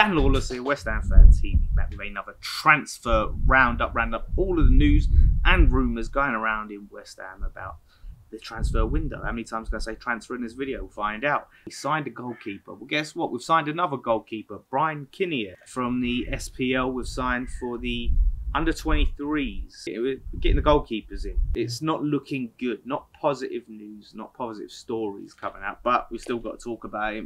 Dan Lawless here, West Ham Fan TV, back with another transfer roundup. All of the news and rumours going around in West Ham about the transfer window. How many times can I say transfer in this video? We'll find out. We signed a goalkeeper. Well, guess what? We've signed another goalkeeper, Brian Kinnear from the SPL. We've signed for the under-23s. We're getting the goalkeepers in. It's not looking good. Not positive news, not positive stories coming out, but we've still got to talk about it.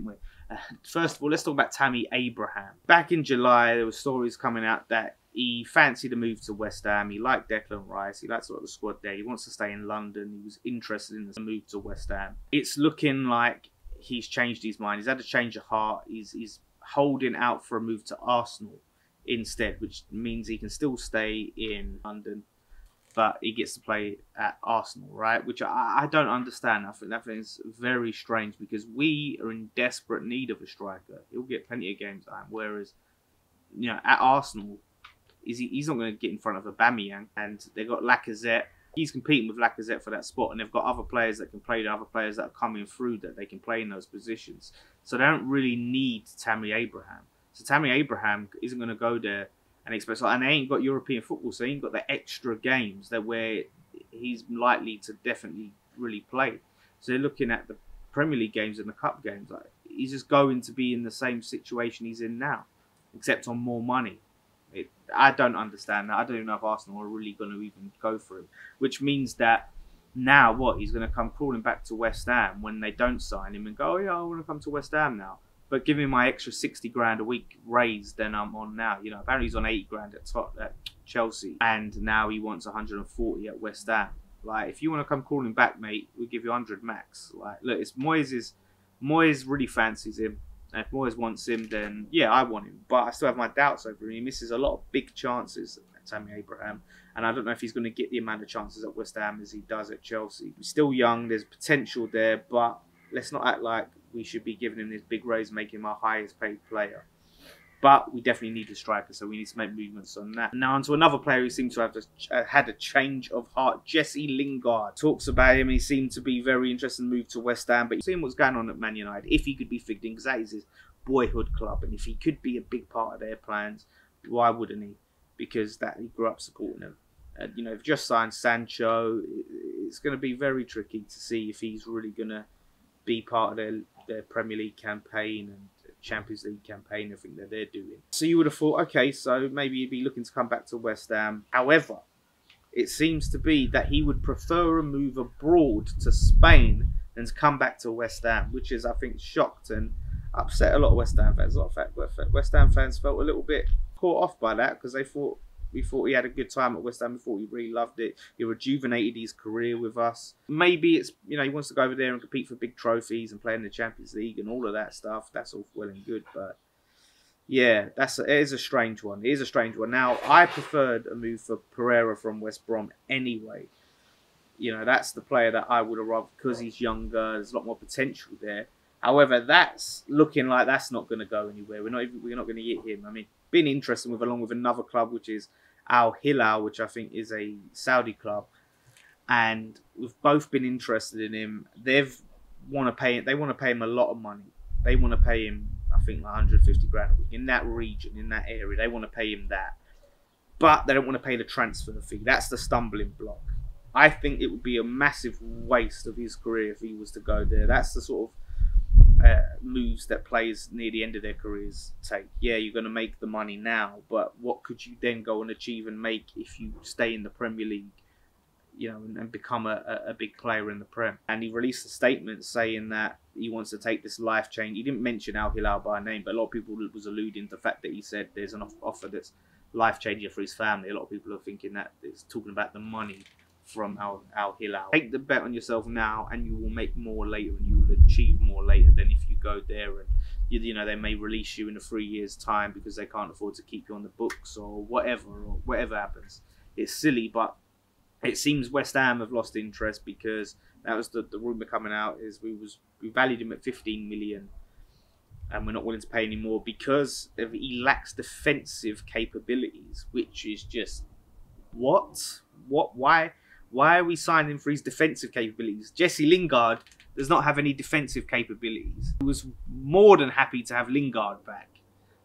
First of all, let's talk about Tammy Abraham. Back in July, there were stories coming out that he fancied a move to West Ham. He liked Declan Rice. He likes a lot of the squad there. He wants to stay in London. He was interested in the move to West Ham. It's looking like he's changed his mind. He's had a change of heart. He's holding out for a move to Arsenal instead, which means he can still stay in London, but he gets to play at Arsenal, right? Which I don't understand. I think that is very strange because we are in desperate need of a striker. He'll get plenty of game time, whereas, you know, at Arsenal, he's not going to get in front of Aubameyang, and they've got Lacazette. He's competing with Lacazette for that spot, and they've got other players that can play, the other players that are coming through that they can play in those positions. So they don't really need Tammy Abraham. So Tammy Abraham isn't going to go there and expect, and they ain't got European football, so he ain't got the extra games that where he's likely to definitely really play. So they're looking at the Premier League games and the Cup games. Like, he's just going to be in the same situation he's in now, except on more money. I don't understand that. I don't even know if Arsenal are really going to even go for him. Which means that now what? He's going to come crawling back to West Ham when they don't sign him and go, oh yeah, I want to come to West Ham now. But give him my extra 60 grand a week raise than I'm on now. You know, apparently he's on 80 grand at Chelsea, and now he wants 140 at West Ham. Like, if you want to come crawling back, mate, we'll give you 100 max. Like, look, it's Moyes really fancies him. And if Moyes wants him, then yeah, I want him. But I still have my doubts over him. He misses a lot of big chances at Tammy Abraham. And I don't know if he's going to get the amount of chances at West Ham as he does at Chelsea. He's still young. There's potential there. But let's not act like we should be giving him this big raise, making him our highest paid player. But we definitely need a striker, so we need to make movements on that. Now on to another player who seems to have had a change of heart. Jesse Lingard. Talks about him. He seemed to be very interested in the move to West Ham. But seeing what's going on at Man United, if he could be fitted in, because that is his boyhood club, and if he could be a big part of their plans, why wouldn't he? Because that he grew up supporting them. You know, if just signed Sancho, it's going to be very tricky to see if he's really going to be part of their Premier League campaign and Champions League campaign, everything that they're doing. So you would have thought, okay, so maybe he'd be looking to come back to West Ham. However, it seems to be that he would prefer a move abroad to Spain than to come back to West Ham, which is, I think, shocked and upset a lot of West Ham fans. A lot of West Ham fans felt a little bit caught off by that because we thought he had a good time at West Ham. We thought he really loved it. He rejuvenated his career with us. Maybe it's, you know, he wants to go over there and compete for big trophies and play in the Champions League and all of that stuff. That's all well and good, but yeah, it is a strange one. It is a strange one. Now, I preferred a move for Pereira from West Brom anyway. You know, that's the player that I would have rather, because he's younger. There's a lot more potential there. However, that's looking like that's not going to go anywhere. We're not going to get him. I mean, been interested with, along with another club, which is Al-Hilal, which I think is a Saudi club, and we've both been interested in him. They want to pay him a lot of money. They want to pay him, I think, like 150 grand a week in that region, in that area. They want to pay him that, but they don't want to pay the transfer fee. That's the stumbling block. I think it would be a massive waste of his career if he was to go there. That's the sort of moves that players near the end of their careers take. Yeah, you're going to make the money now, but what could you then go and achieve and make if you stay in the Premier League, you know, and become a big player in the Prem? And he released a statement saying that he wants to take this life change. He didn't mention Al-Hilal by name, but a lot of people was alluding to the fact that he said there's an offer that's life changing for his family. A lot of people are thinking that it's talking about the money from Al-Hilal. Take the bet on yourself now, and you will make more later, and you will achieve more later than if you go there and you know, they may release you in 3 years' time because they can't afford to keep you on the books or whatever happens. It's silly, but it seems West Ham have lost interest because that was the rumour coming out is we valued him at 15 million and we're not willing to pay any more because he lacks defensive capabilities, which is just why are we signing him for his defensive capabilities? Jesse Lingard does not have any defensive capabilities. He was more than happy to have Lingard back.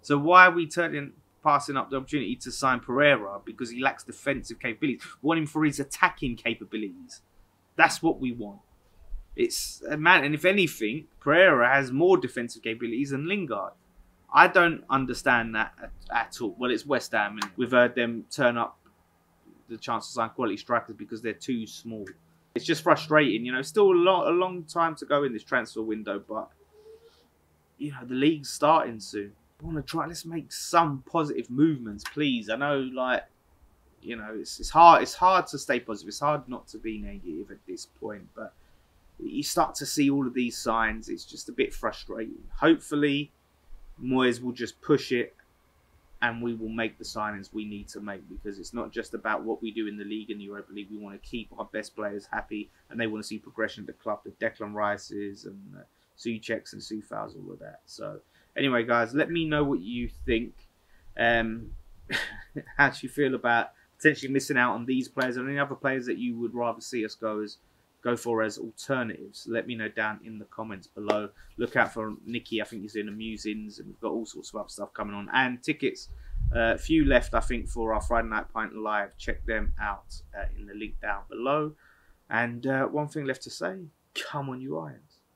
So why are we passing up the opportunity to sign Pereira? Because he lacks defensive capabilities. We want him for his attacking capabilities. That's what we want. It's man, and if anything, Pereira has more defensive capabilities than Lingard. I don't understand that at all. Well, it's West Ham, and we've heard them turn up the chance to sign quality strikers because they're too small. It's just frustrating, you know. Still a long time to go in this transfer window, but you know the league's starting soon. I want to try. Let's make some positive movements, please. I know, like, you know, it's hard. It's hard to stay positive. It's hard not to be negative at this point, but you start to see all of these signs. It's just a bit frustrating. Hopefully, Moyes will just push it, and we will make the signings we need to make, because it's not just about what we do in the league and the Europa League. We want to keep our best players happy, and they want to see progression at the club. The Declan Rices and Součeks and Soufals, all of that. So anyway, guys, let me know what you think. How do you feel about potentially missing out on these players and any other players that you would rather see us go for as alternatives? Let me know down in the comments below. Look out for Nicky. I think he's doing the musings, and we've got all sorts of other stuff coming on. And tickets, a few left, I think, for our Friday Night Pint Live. Check them out in the link down below. And one thing left to say, come on, you Irons.